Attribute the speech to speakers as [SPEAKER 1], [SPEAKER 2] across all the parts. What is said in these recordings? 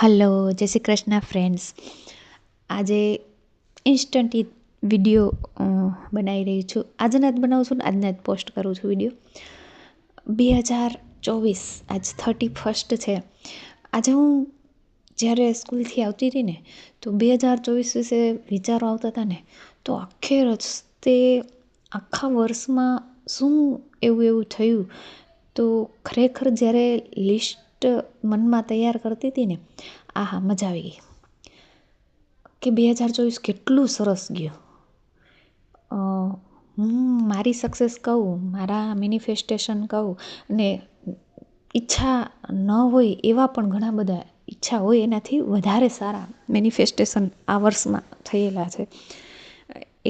[SPEAKER 1] Hello, જય Shri Krishna friends. આજે instant video બનાવી રહી છું. આજના જ બનાવું છું ને આજના જ પોસ્ટ કરું છું વિડીયો. 2024 આજ 31 છે. આજે હું જ્યારે સ્કૂલથી આવતી હતી ને તો 2024 વિશે વિચારો આવતા હતા ને તો આખે રસ્તે આખા વર્ષમાં શું એવું થયું તો ખરેખર જ્યારે લિસ્ટ મનમાં તૈયાર કરતી હતી ને આહા મજા આવી ગઈ કે 2024 કેટલું સરસ ગયું. હું મારી સક્સેસ કહું, મારા મેનિફેસ્ટેશન કહું અને ઈચ્છા ન હોય એવા પણ ઘણા બધા ઈચ્છા હોય એનાથી વધારે સારા મેનિફેસ્ટેશન આ વર્ષમાં થયેલા છે.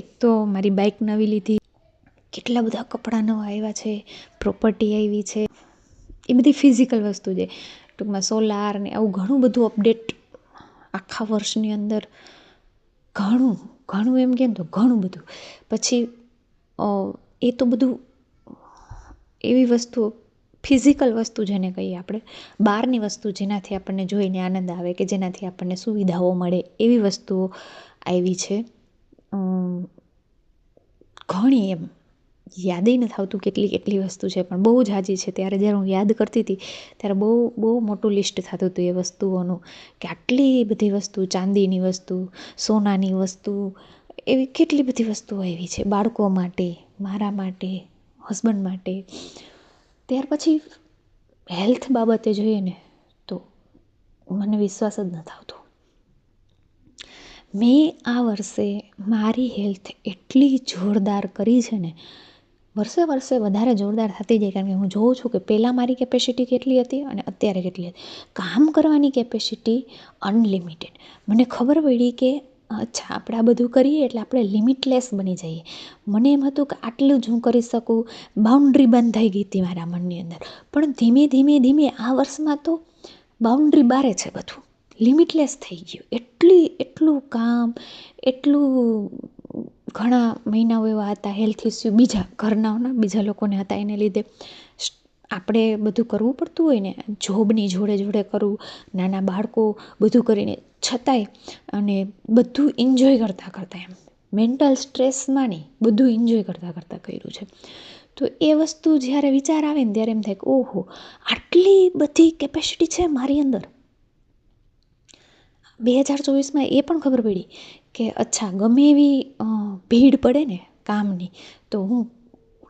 [SPEAKER 1] એક તો મારી બાઇક નવી લીધી, કેટલા બધા કપડાં નવા આવ્યા છે, પ્રોપર્ટી આવી છે, એ બધી ફિઝિકલ વસ્તુ છે. ટૂંકમાં સોલાર ને આવું ઘણું બધું અપડેટ આખા વર્ષની અંદર ઘણું એમ કેમ તો ઘણું બધું. પછી એ તો બધું એવી વસ્તુઓ ફિઝિકલ વસ્તુ જેને કહીએ આપણે, બહારની વસ્તુ જેનાથી આપણને જોઈને આનંદ આવે કે જેનાથી આપણને સુવિધાઓ મળે એવી વસ્તુઓ આવી છે. ઘણી એમ યાદે નથી આવતું કેટલી વસ્તુ છે, પણ બહુ જ ઝાઝી છે. જ્યારે હું યાદ કરતી હતી ત્યારે બહુ મોટું લિસ્ટ થતું હતું એ વસ્તુઓનું કે આટલી બધી વસ્તુ, ચાંદીની વસ્તુ, સોનાની વસ્તુ, એવી કેટલી બધી વસ્તુઓ આવી છે બાળકો માટે, મારા માટે, હસબન્ડ માટે. ત્યાર પછી હેલ્થ બાબતે જોઈએ ને તો મને વિશ્વાસ જ નથી આવતો. મેં આ વર્ષે મારી હેલ્થ એટલી જોરદાર કરી છે ને, વર્ષે વધારે જોરદાર થતી જાય. કારણ કે હું જોઉં છું કે પહેલાં મારી કેપેસિટી કેટલી હતી અને અત્યારે કેટલી હતી. કામ કરવાની કેપેસિટી અનલિમિટેડ. મને ખબર પડી કે અચ્છા આપણે આ બધું કરીએ એટલે આપણે લિમિટલેસ બની જઈએ. મને એમ હતું કે આટલું જ હું કરી શકું, બાઉન્ડ્રી બંધાઈ ગઈ હતી મારા મનની અંદર. પણ ધીમે આ વર્ષમાં તો બાઉન્ડ્રી બારે છે બધું, લિમિટલેસ થઈ ગયું. એટલું કામ, એટલું ઘણા મહિનાઓ એવા હતા હેલ્થ ઇસ્યુ બીજા ઘરનાઓના બીજા લોકોને હતા, એને લીધે આપણે બધું કરવું પડતું હોય ને, જોબની જોડે કરવું, નાના બાળકો બધું કરીને છતાંય અને બધું એન્જોય કરતાં એમ મેન્ટલ સ્ટ્રેસમાં નહીં, બધું એન્જોય કરતાં કર્યું છે. તો એ વસ્તુ જ્યારે વિચાર આવે ને ત્યારે એમ થાય કે ઓહો, આટલી બધી કેપેસિટી છે મારી અંદર. 2024માં એ પણ ખબર પડી કે અચ્છા ગમે એવી ભીડ પડે ને કામની તો હું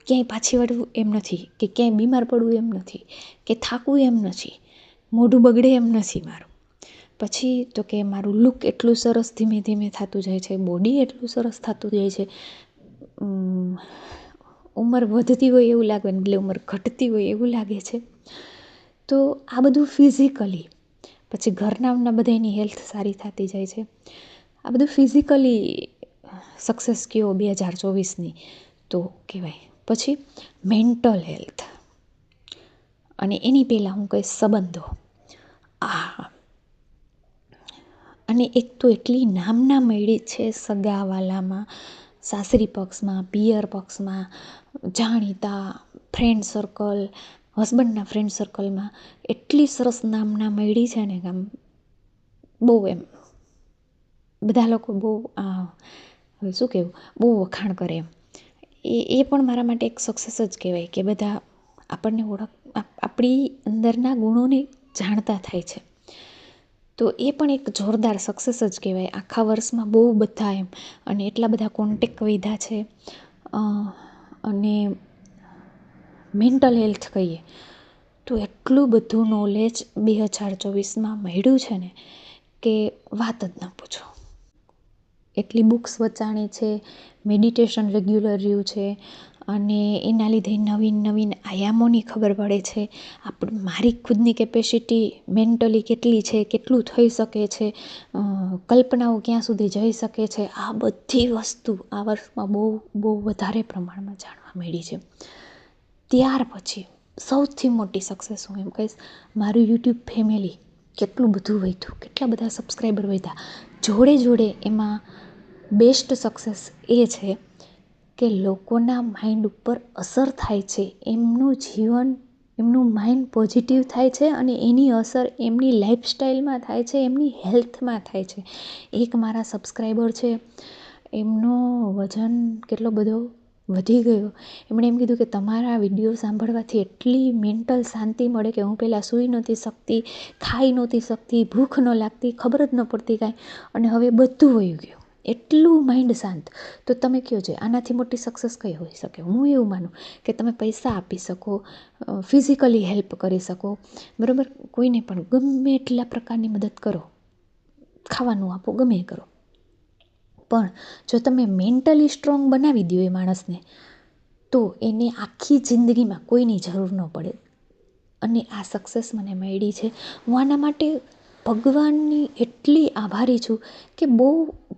[SPEAKER 1] ક્યાંય પાછી વળવું એમ નથી, કે ક્યાંય બીમાર પડવું એમ નથી, કે થાકવું એમ નથી, મોઢું બગડે એમ નથી મારું. પછી તો કે મારું લુક એટલું સરસ ધીમે થતું જાય છે, બોડી એટલું સરસ થતું જાય છે, ઉંમર વધતી હોય એવું લાગે ને એટલે ઉંમર ઘટતી હોય એવું લાગે છે. તો આ બધું ફિઝિકલી, પછી ઘરના બધાની હેલ્થ સારી થતી જાય છે. આ બધું ફિઝિકલી સક્સેસ કયો 2024ની તો કહેવાય. પછી મેન્ટલ હેલ્થ અને એની પહેલાં હું કહીશ સંબંધો. અને એક તો એટલી નામના મળી છે સગાવાલામાં, સાસરી પક્ષમાં, પિયર પક્ષમાં, જાણીતા ફ્રેન્ડ સર્કલ, હસબન્ડના ફ્રેન્ડ સર્કલમાં એટલી સરસ નામના મળી છે ને કે આમ બહુ એમ બધા લોકો બહુ હવે શું કહેવું, બહુ વખાણ કરે એમ. એ પણ મારા માટે એક સક્સેસ જ કહેવાય કે બધા આપણને આપણી અંદરના ગુણોને જાણતા થાય છે. તો એ પણ એક જોરદાર સક્સેસ જ કહેવાય. આખા વર્ષમાં બહુ બધા એમ અને એટલા બધા કોન્ટેક્ટ વધ્યા છે. અને મેન્ટલ હેલ્થ કહીએ તો એટલું બધું નોલેજ 2024માં મળ્યું છે ને કે વાત જ ન પૂછો. એટલી બુક્સ વચાણી છે, મેડિટેશન રેગ્યુલર રહ્યું છે અને એના લીધે નવીન આયામોની ખબર પડે છે. મારી ખુદની કેપેસિટી મેન્ટલી કેટલી છે, કેટલું થઈ શકે છે, કલ્પનાઓ ક્યાં સુધી જઈ શકે છે, આ બધી વસ્તુ આ વર્ષમાં બહુ વધારે પ્રમાણમાં જાણવા મળી છે. ત્યાર પછી સૌથી મોટી સક્સેસ હું એમ કહીશ, મારું યુટ્યુબ ફેમિલી કેટલું બધું વધ્યું, કેટલા બધા સબસ્ક્રાઈબર વધ્યા. જોડે એમાં બેસ્ટ સક્સેસ એ છે કે લોકોના માઇન્ડ ઉપર અસર થાય છે, એમનું જીવન એમનું માઇન્ડ પોઝિટિવ થાય છે અને એની અસર એમની લાઈફસ્ટાઈલમાં થાય છે, એમની હેલ્થમાં થાય છે. એક મારા સબસ્ક્રાઈબર છે, એમનો વજન કેટલો બધો વધી ગયો. એમણે એમ કીધું કે તમારા વિડીયો સાંભળવાથી એટલી મેન્ટલ શાંતિ મળે કે હું પહેલાં સૂઈ નહોતી શકતી, ખાઈ નહોતી શકતી, ભૂખ ન લાગતી, ખબર જ ન પડતી કાંઈ, અને હવે બધું વયું ગયું, એટલું માઇન્ડ શાંત. તો તમે કહો છે આનાથી મોટી સક્સેસ કઈ હોઈ શકે? હું એવું માનું કે તમે પૈસા આપી શકો, ફિઝિકલી હેલ્પ કરી શકો, બરાબર, કોઈને પણ ગમે એટલા પ્રકારની મદદ કરો, ખાવાનું આપો, ગમે એ કરો, પણ જો તમે મેન્ટલી સ્ટ્રોંગ બનાવી દો એ માણસને, તો એને આખી જિંદગીમાં કોઈની જરૂર ન પડે. અને આ સક્સેસ મને મળી છે. હું આના માટે ભગવાનની એટલી આભારી છું કે બહુ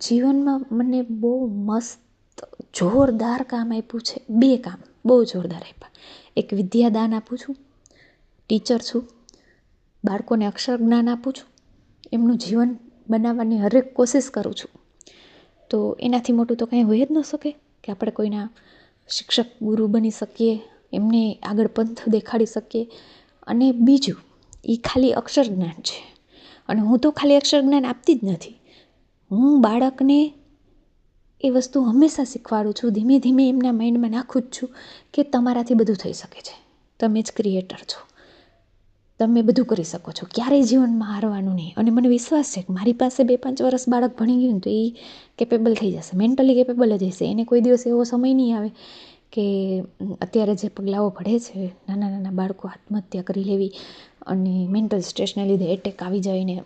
[SPEAKER 1] જીવનમાં મને બહુ મસ્ત જોરદાર કામ આપ્યું છે. 2 કામ બહુ જોરદાર આપ્યા. એક વિદ્યાદાન આપું છું, ટીચર છું, બાળકોને અક્ષર જ્ઞાન આપું છું, એમનું જીવન બનાવવાની હરેક કોશિશ કરું છું. તો એનાથી મોટું તો કંઈ હોઈ જ ન શકે કે આપણે કોઈના શિક્ષક ગુરુ બની શકીએ, એમને આગળ પંથ દેખાડી શકીએ. અને બીજું, એ ખાલી અક્ષર જ્ઞાન છે, અને હું તો ખાલી અક્ષર જ્ઞાન આપતી જ નથી, હું બાળકને એ વસ્તુ હંમેશા શીખવાડું છું, ધીમે ધીમે એમના માઇન્ડમાં નાખું જ છું કે તમારાથી બધું થઈ શકે છે, તમે જ ક્રિએટર છો, તમે બધું કરી શકો છો, ક્યારેય જીવનમાં હારવાનું નહીં. અને મને વિશ્વાસ છે કે મારી પાસે 2-5 વર્ષ બાળક ભણી ગયું ને તો એ કેપેબલ થઈ જશે, મેન્ટલી કેપેબલ જ હશે. એને કોઈ દિવસ એવો સમય નહીં આવે કે અત્યારે જે પગલાઓ ભળે છે નાના નાના બાળકો આત્મહત્યા કરી લેવી અને મેન્ટલ સ્ટ્રેસને લીધે એટેક આવી જાય ને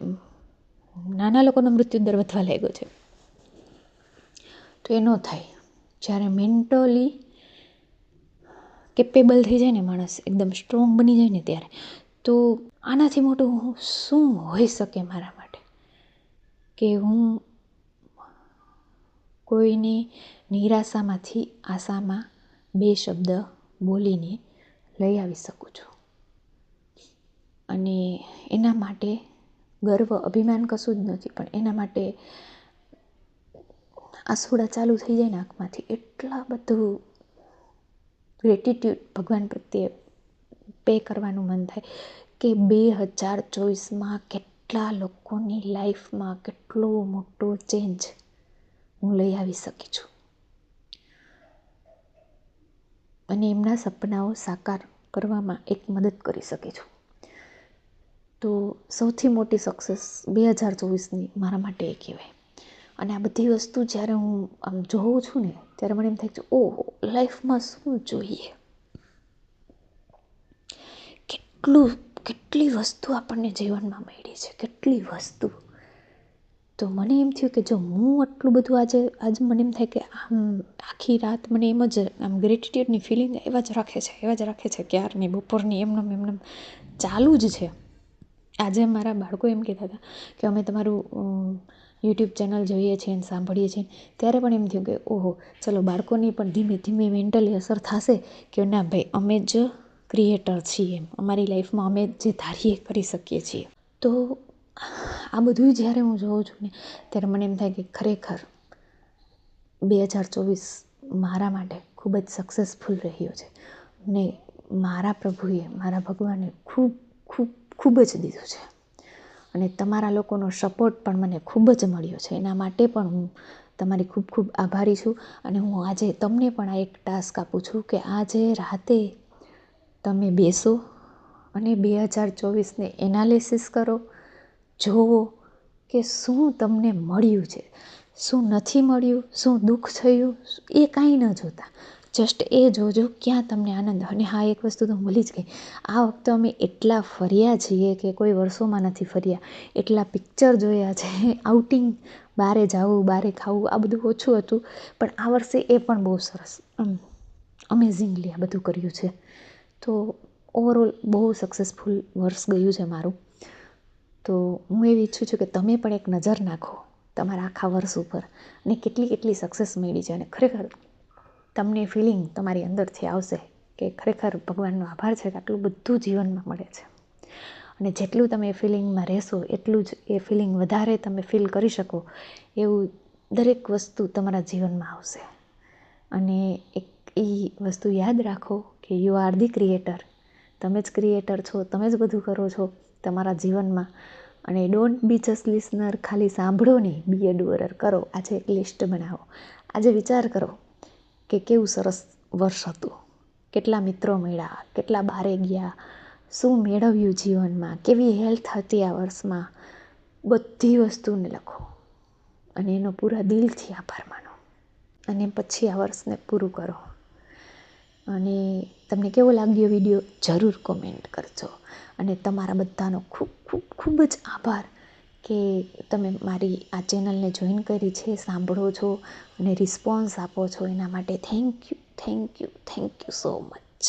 [SPEAKER 1] નાના લોકોનો મૃત્યુદર વધવા લાગ્યો છે. તો એ ન થાય. જ્યારે મેન્ટલી કેપેબલ થઈ જાય ને માણસ, એકદમ સ્ટ્રોંગ બની જાય ને ત્યારે, તો આનાથી મોટું શું હોઈ શકે મારા માટે કે હું કોઈની નિરાશામાંથી આશામાં 2 શબ્દ બોલીને લઈ આવી શકું છું. અને એના માટે ગર્વ, અભિમાન કશું જ નથી, પણ એના માટે આંસુડા ચાલુ થઈ જાય ને આંખમાંથી, એટલા બધું ગ્રેટિટ્યૂડ ભગવાન પ્રત્યે પે કરવાનું મન થાય કે 2024માં કેટલા લોકોની લાઈફમાં કેટલો મોટો ચેન્જ હું લઈ આવી શકી છું અને એમના સપનાઓ સાકાર કરવામાં એક મદદ કરી શકી છું. તો સૌથી મોટી સક્સેસ 2024ની મારા માટે એ કહેવાય. અને આ બધી વસ્તુ જ્યારે હું આમ જોઉં છું ને ત્યારે મને એમ થાય છે ઓહો, લાઈફમાં શું જોઈએ, કેટલી વસ્તુ આપણને જીવનમાં મળી છે, કેટલી વસ્તુ. તો મને એમ થયું કે જો હું આટલું બધું આજે મને એમ થાય કે આમ આખી રાત મને એમ જ આમ ગ્રેટિટ્યૂડની ફિલિંગ એવા જ રાખે છે ક્યારની બપોરની એમને ચાલુ જ છે. આજે મારા બાળકો એમ કહેતા હતા કે અમે તમારું યુટ્યુબ ચેનલ જોઈએ છીએ અને સાંભળીએ છીએ, ત્યારે પણ એમ થયું કે ઓહો, ચલો બાળકોની પણ ધીમે ધીમે મેન્ટલી અસર થશે કે ના ભાઈ અમે જ ક્રિએટર છીએ, એમ અમારી લાઈફમાં અમે જે ધારીએ કરી શકીએ છીએ. તો આ બધું જ્યારે હું જોઉં છું ને ત્યારે મને એમ થાય કે ખરેખર 2024 મારા માટે ખૂબ જ સક્સેસફુલ રહ્યો છે. ને મારા પ્રભુએ, મારા ભગવાને ખૂબ ખૂબ ખૂબ જ દીધું છે. અને તમારા લોકોનો સપોર્ટ પણ મને ખૂબ જ મળ્યો છે. એના માટે પણ હું તમારી ખૂબ ખૂબ આભારી છું. અને હું આજે તમને પણ આ એક ટાસ્ક આપું છું કે આજે રાતે તમે બેસો અને 2024ને એનાલિસિસ કરો, જોવો કે શું તમને મળ્યું છે, શું નથી મળ્યું, શું દુઃખ થયું, એ કાંઈ ન જોતા, જસ્ટ એ જોજો ક્યાં તમને આનંદ. અને હા, એક વસ્તુ તો ભૂલી જ ગઈ, આ વખતે અમે એટલા ફર્યા છીએ કે કોઈ વર્ષોમાં નથી ફર્યા. એટલા પિક્ચર જોયા છે, આઉટિંગ, બહારે જવું, બહારે ખાવું, આ બધું ઓછું હતું, પણ આ વર્ષે એ પણ બહુ સરસ અમેઝિંગલી આ બધું કર્યું છે. તો ઓવરઓલ બહુ સક્સેસફુલ વર્ષ ગયું છે મારું. તો હું એવી ઈચ્છું છું કે તમે પણ એક નજર નાખો તમારા આખા વર્ષ ઉપર અને કેટલી સક્સેસ મળી છે. અને ખરેખર તમને ફિલિંગ તમારી અંદરથી આવશે કે ખરેખર ભગવાનનો આભાર છે કે આટલું બધું જીવનમાં મળે છે. અને જેટલું તમે એ ફિલિંગમાં રહેશો એટલું જ એ ફિલિંગ વધારે તમે ફીલ કરી શકો એવું દરેક વસ્તુ તમારા જીવનમાં આવશે. અને એક એ વસ્તુ યાદ રાખો કે યુ આર ધી ક્રિએટર, તમે જ ક્રિએટર છો, તમે જ બધું કરો છો તમારા જીવનમાં. અને ડોન્ટ બી જસ્ટ લિસનર, ખાલી સાંભળો નહીં, બી એ ડુઅરર. કરો. આજે એક લિસ્ટ બનાવો. આજે વિચાર કરો કે કેવું સરસ વર્ષ હતું, કેટલા મિત્રો મળ્યા, કેટલા બારે ગયા, શું મેળવ્યું જીવનમાં, કેવી હેલ્થ હતી આ વર્ષમાં. બધી વસ્તુને લખો અને એનો પૂરા દિલથી આભાર માનો. અને પછી આ વર્ષને પૂરું કરો. અને તમને કેવો લાગ્યો વિડીયો જરૂર કોમેન્ટ કરજો. અને તમારા બધાનો ખૂબ ખૂબ ખૂબ જ આભાર કે તમે મારી આ ચેનલને જોઈન કરી છે, સાંભળો છો અને રિસ્પોન્સ આપો છો. એના માટે થેન્ક યુ સો મચ.